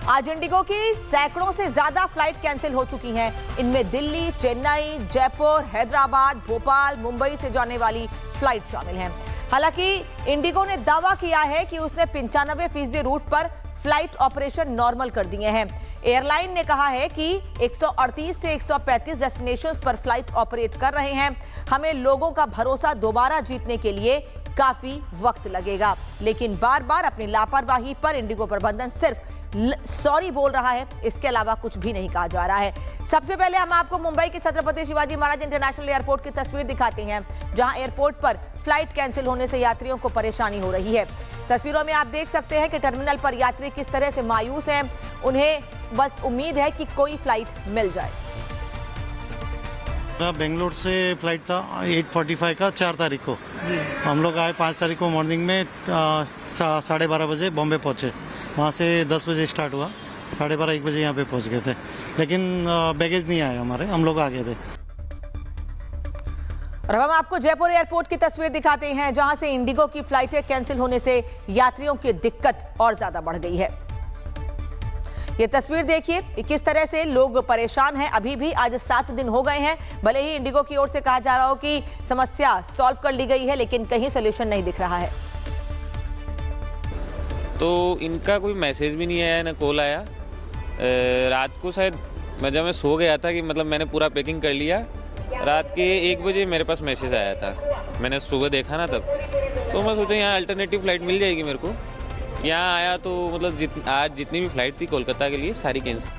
आज इंडिगो की सैकड़ों से ज्यादा फ्लाइट कैंसिल हो चुकी हैं। इनमें दिल्ली, चेन्नई, जयपुर, हैदराबाद, भोपाल, मुंबई से जाने वाली फ्लाइट शामिल हैं। हालांकि इंडिगो ने दावा किया है कि उसने 95% रूट पर फ्लाइट ऑपरेशन नॉर्मल कर दिए हैं। एयरलाइन ने कहा है कि 138 से 135 डेस्टिनेशंस पर फ्लाइट ऑपरेट कर रहे हैं। हमें लोगों का भरोसा दोबारा जीतने के लिए काफी वक्त लगेगा, लेकिन बार बार अपनी लापरवाही पर इंडिगो प्रबंधन सिर्फ सॉरी बोल रहा है। इसके अलावा कुछ भी नहीं कहा जा रहा है। सबसे पहले हम आपको मुंबई के छत्रपति शिवाजी महाराज इंटरनेशनल एयरपोर्ट की तस्वीर दिखाते हैं, जहां एयरपोर्ट पर फ्लाइट कैंसिल होने से यात्रियों को परेशानी हो रही है। तस्वीरों में आप देख सकते हैं कि टर्मिनल पर यात्री किस तरह से मायूस हैं। उन्हें बस उम्मीद है कि कोई फ्लाइट मिल जाए। बेंगलोर से फ्लाइट था 8:45 का 4 तारीख को। हम लोग आए 5 तारीख को मॉर्निंग में 12:30 बजे बॉम्बे पहुंचे। वहां से 10 बजे स्टार्ट हुआ, 12:30 1 बजे यहाँ पे पहुंच गए थे, लेकिन बैगेज नहीं आए हमारे, हम लोग आ गए थे। और अब हम आपको जयपुर एयरपोर्ट की तस्वीर दिखाते हैं, जहां से इंडिगो की फ्लाइटें कैंसिल होने से यात्रियों की दिक्कत और ज्यादा बढ़ गई है। ये तस्वीर देखिए कि किस तरह से लोग परेशान हैं। अभी भी आज 7 दिन हो गए हैं। भले ही इंडिगो की ओर से कहा जा रहा हो कि समस्या सॉल्व कर ली गई है, लेकिन कहीं सोल्यूशन नहीं दिख रहा है। तो इनका कोई मैसेज भी नहीं आया, ना कॉल आया। रात को शायद जब मैं सो गया था कि मतलब मैंने पूरा पैकिंग कर लिया, रात के 1 बजे मेरे पास मैसेज आया था। मैंने सुबह देखा ना तब, तो मैं सोचा यहाँ अल्टरनेटिव फ्लाइट मिल जाएगी मेरे को। यहाँ आया तो मतलब आज जितनी भी फ्लाइट थी कोलकाता के लिए सारी कैंसिल।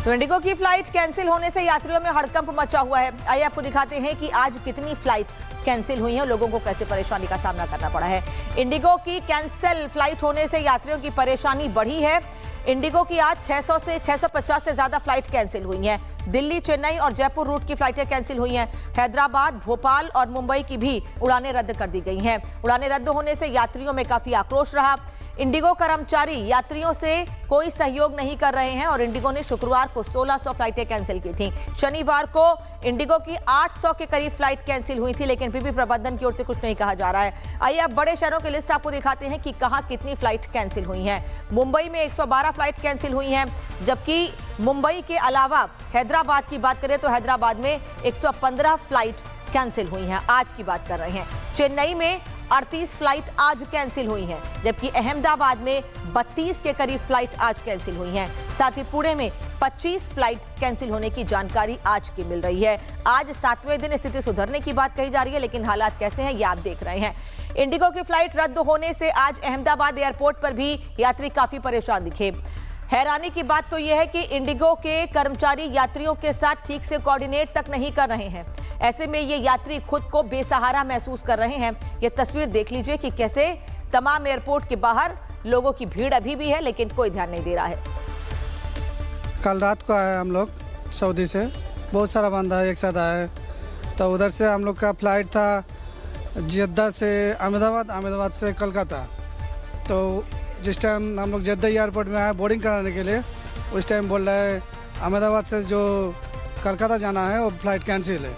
तो इंडिगो की फ्लाइट कैंसिल होने से यात्रियों में हड़कंप मचा हुआ है। आइए आपको दिखाते हैं कि आज कितनी फ्लाइट कैंसिल हुई है और लोगों को कैसे परेशानी का सामना करना पड़ा है। इंडिगो की कैंसिल फ्लाइट होने से यात्रियों की परेशानी बढ़ी है। इंडिगो की आज 600 से 650 से ज्यादा फ्लाइट कैंसिल हुई हैं। दिल्ली, चेन्नई और जयपुर रूट की फ्लाइटें कैंसिल हुई हैं। हैदराबाद, भोपाल और मुंबई की भी उड़ानें रद्द कर दी गई हैं। उड़ानें रद्द होने से यात्रियों में काफी आक्रोश रहा। इंडिगो कर्मचारी यात्रियों से कोई सहयोग नहीं कर रहे हैं और इंडिगो ने शुक्रवार को 1600 फ्लाइटें कैंसिल की थी। शनिवार को इंडिगो की 800 के करीब फ्लाइट कैंसिल हुई थी, लेकिन फिर भी प्रबंधन की ओर से कुछ नहीं कहा जा रहा है। आइए अब बड़े शहरों की लिस्ट आपको दिखाते हैं कि कहां कितनी फ्लाइट कैंसिल हुई हैं। मुंबई में 112 फ्लाइट कैंसिल हुई हैं, जबकि मुंबई के अलावा हैदराबाद की बात करें तो हैदराबाद में 115 फ्लाइट कैंसिल हुई हैं। आज की बात कर रहे हैं। चेन्नई में 38 फ्लाइट आज कैंसिल हुई हैं, जबकि अहमदाबाद में 32 के करीब फ्लाइट आज कैंसिल हुई हैं। साथ ही पुणे में 25 फ्लाइट कैंसिल होने की जानकारी आज की मिल रही है। आज 7वें दिन स्थिति सुधरने की बात कही जा रही है, लेकिन हालात कैसे हैं ये आप देख रहे हैं। इंडिगो की फ्लाइट रद्द होने से आज अहमदाबाद एयरपोर्ट पर भी यात्री काफी परेशान दिखे। हैरानी की बात तो यह है कि इंडिगो के कर्मचारी यात्रियों के साथ ठीक से कोऑर्डिनेट तक नहीं कर रहे हैं। ऐसे में ये यात्री खुद को बेसहारा महसूस कर रहे हैं। ये तस्वीर देख लीजिए कि कैसे तमाम एयरपोर्ट के बाहर लोगों की भीड़ अभी भी है, लेकिन कोई ध्यान नहीं दे रहा है। कल रात को आए हम लोग सऊदी से, बहुत सारा बंदा एक साथ आए, तो उधर से हम लोग का फ्लाइट था जद्दा से अहमदाबाद, अहमदाबाद से कोलकाता। तो जिस टाइम हम लोग जद्दा एयरपोर्ट में आए बोर्डिंग कराने के लिए, उस टाइम बोल रहे हैं अहमदाबाद से जो कोलकाता जाना है वो फ्लाइट कैंसिल है।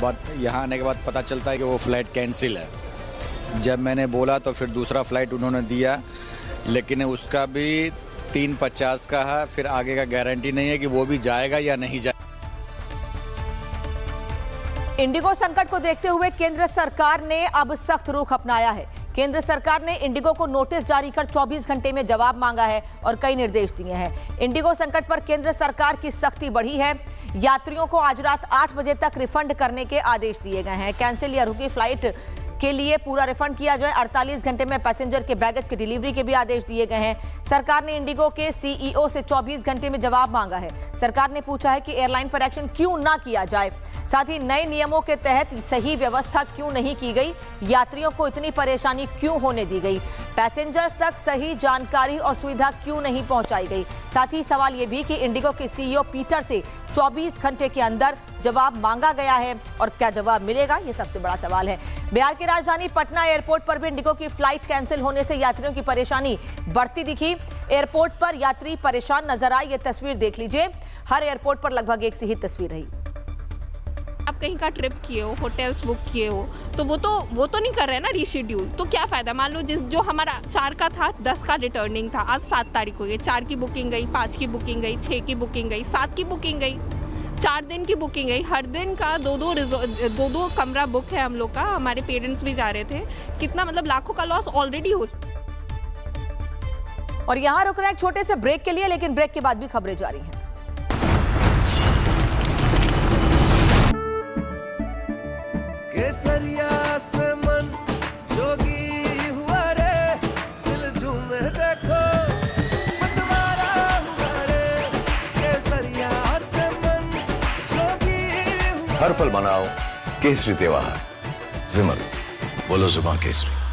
बट यहाँ आने के बाद पता चलता है कि वो फ्लाइट कैंसिल है। जब मैंने बोला तो फिर दूसरा फ्लाइट उन्होंने दिया, लेकिन उसका भी 3:50 का है, फिर आगे का गारंटी नहीं है कि वो भी जाएगा या नहीं जाएगा। इंडिगो संकट को देखते हुए केंद्र सरकार ने अब सख्त रुख अपनाया है। केंद्र सरकार ने इंडिगो को नोटिस जारी कर 24 घंटे में जवाब मांगा है और कई निर्देश दिए हैं। इंडिगो संकट पर केंद्र सरकार की सख्ती बढ़ी है। यात्रियों को आज रात 8 बजे तक रिफंड करने के आदेश दिए गए हैं। कैंसिल या रुकी फ्लाइट के लिए पूरा रिफंड किया जाए। 48 घंटे में पैसेंजर के बैगेज की डिलीवरी के भी आदेश दिए गए हैं। सरकार ने इंडिगो के सीईओ से 24 घंटे में जवाब मांगा है। सरकार ने पूछा है कि एयरलाइन पर एक्शन क्यों ना किया जाए, साथ ही नए नियमों के तहत सही व्यवस्था क्यों नहीं की गई, यात्रियों को इतनी परेशानी क्यों होने दी गई, पैसेंजर्स तक सही जानकारी और सुविधा क्यों नहीं पहुंचाई गई। साथ ही सवाल यह भी कि इंडिगो के सीईओ पीटर से 24 घंटे के अंदर जवाब मांगा गया है और क्या जवाब मिलेगा, ये सबसे बड़ा सवाल है। बिहार की राजधानी पटना एयरपोर्ट पर भी इंडिगो की फ्लाइट कैंसिल होने से यात्रियों की परेशानी बढ़ती दिखी। एयरपोर्ट पर यात्री परेशान नजर आए, ये तस्वीर देख लीजिए। हर एयरपोर्ट पर लगभग एक सी ही तस्वीर रही। आप कहीं का ट्रिप किए हो, होटल्स बुक किए हो, तो वो तो नहीं कर रहे हैं ना रीशेड्यूल, तो क्या फायदा। मान लो जो हमारा 4 का था 10 का रिटर्निंग था, आज 7 तारीख को गई, 4 की बुकिंग गई, 5 की बुकिंग गई, 6 की बुकिंग गई, 7 की बुकिंग गई, 4 दिन की बुकिंग गई। हर दिन का दो कमरा बुक है हम लोग का। हमारे पेरेंट्स भी जा रहे थे। कितना मतलब लाखों का लॉस ऑलरेडी हो। और यहां रुक रहे हैं एक छोटे से ब्रेक के लिए, लेकिन ब्रेक के बाद भी खबरें जारी हैं। केसरिया से मन जोगी हुआ रे, दिल झूमे देखो मतवारा हुआ रे। केसरिया से मन जोगी हुआ। हर पल मनाओ केसरी त्योहार। विमल, बोलो जुबान केसरी।